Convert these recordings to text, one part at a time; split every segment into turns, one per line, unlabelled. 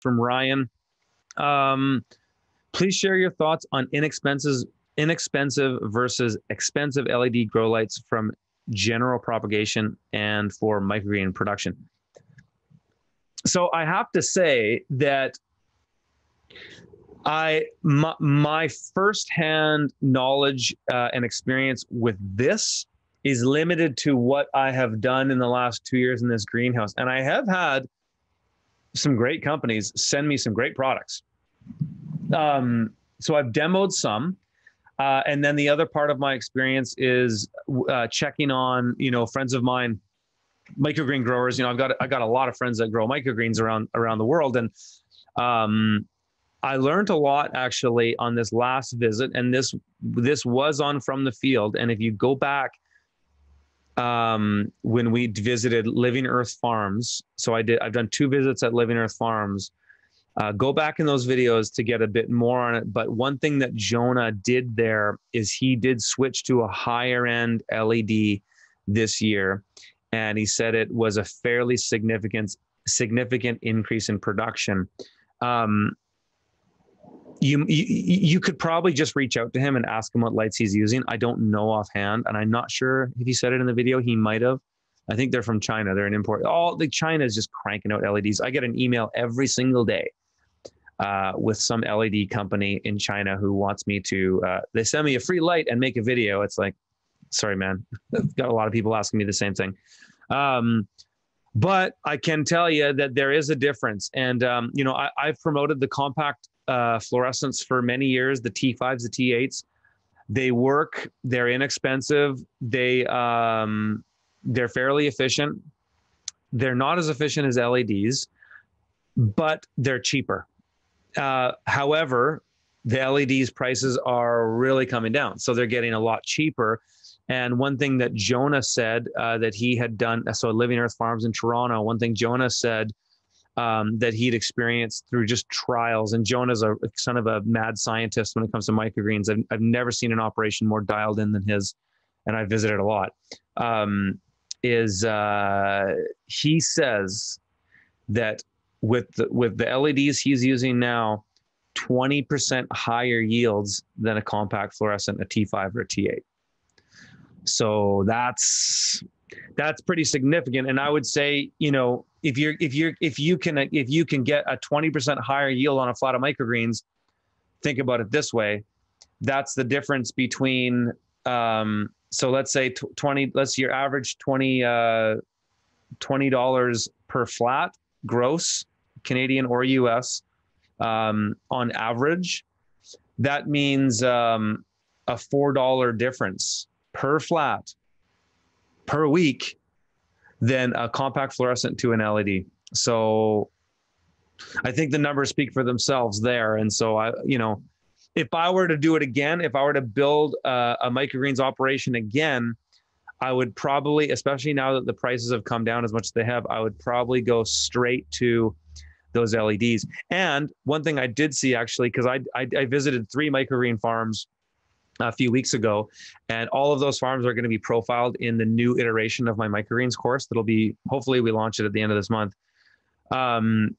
from Ryan. Please share your thoughts on inexpensive versus expensive LED grow lights from general propagation and for microgreen production. So I have to say that my firsthand knowledge and experience with this is limited to what I have done in the last 2 years in this greenhouse. And I have had some great companies send me some great products. So I've demoed some. And then the other part of my experience is checking on, friends of mine, microgreen growers. I got a lot of friends that grow microgreens around the world. And I learned a lot actually on this last visit, and this was on From the Field. And if you go back, when we visited Living Earth Farms, so I've done 2 visits at Living Earth Farms. Go back in those videos to get a bit more on it. But one thing that Jonah did there is he did switch to a higher end LED this year. And he said it was a fairly significant increase in production. You could probably just reach out to him and ask him what lights he's using. I don't know offhand, and I'm not sure if he said it in the video. He might have. I think they're from China. They're an import. China is just cranking out LEDs. I get an email every single day with some LED company in China who wants me to. They send me a free light and make a video. It's like, sorry, man. I've got a lot of people asking me the same thing. But I can tell you that there is a difference. And, I've promoted the compact fluorescents for many years, the T5s, the T8s. They work. They're inexpensive. They're fairly efficient. They're not as efficient as LEDs, but they're cheaper. However, the LEDs prices are really coming down. So they're getting a lot cheaper. And one thing that Jonah said that he had done, so Living Earth Farms in Toronto, one thing Jonah said that he'd experienced through just trials, and Jonah's a son of a mad scientist when it comes to microgreens. I've never seen an operation more dialed in than his, and I visited a lot, he says that with the LEDs he's using now, 20% higher yields than a compact fluorescent, a T5 or a T8. So that's pretty significant. And I would say, if you can get a 20% higher yield on a flat of microgreens, think about it this way. That's the difference between, so let's say your average $20 per flat gross, Canadian or US, on average. That means a $4 difference per flat per week than a compact fluorescent to an LED. So I think the numbers speak for themselves there. And so if I were to do it again, if I were to build a microgreens operation again, I would probably, especially now that the prices have come down as much as they have, I would probably go straight to those LEDs. And one thing I did see actually, because I visited 3 microgreen farms a few weeks ago, and all of those farms are going to be profiled in the new iteration of my microgreens course. That'll be, hopefully we launch it at the end of this month. I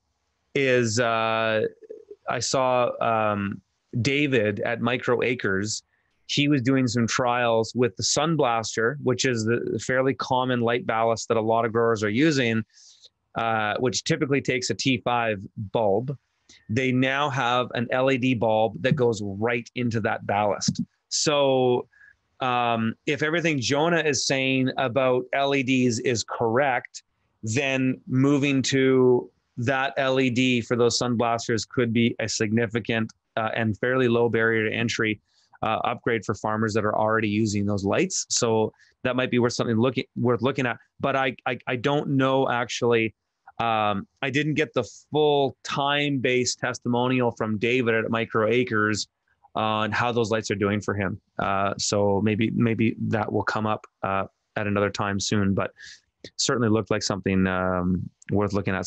saw David at Micro Acres. He was doing some trials with the Sun Blaster, which is the fairly common light ballast that a lot of growers are using, which typically takes a T5 bulb. They now have an LED bulb that goes right into that ballast. So if everything Jonah is saying about LEDs is correct, then moving to that LED for those sun blasters could be a significant and fairly low barrier to entry upgrade for farmers that are already using those lights. So that might be worth looking at. But I don't know actually. I didn't get the full time-based testimonial from David at Micro Acres on how those lights are doing for him. So maybe that will come up at another time soon, but certainly looked like something worth looking at.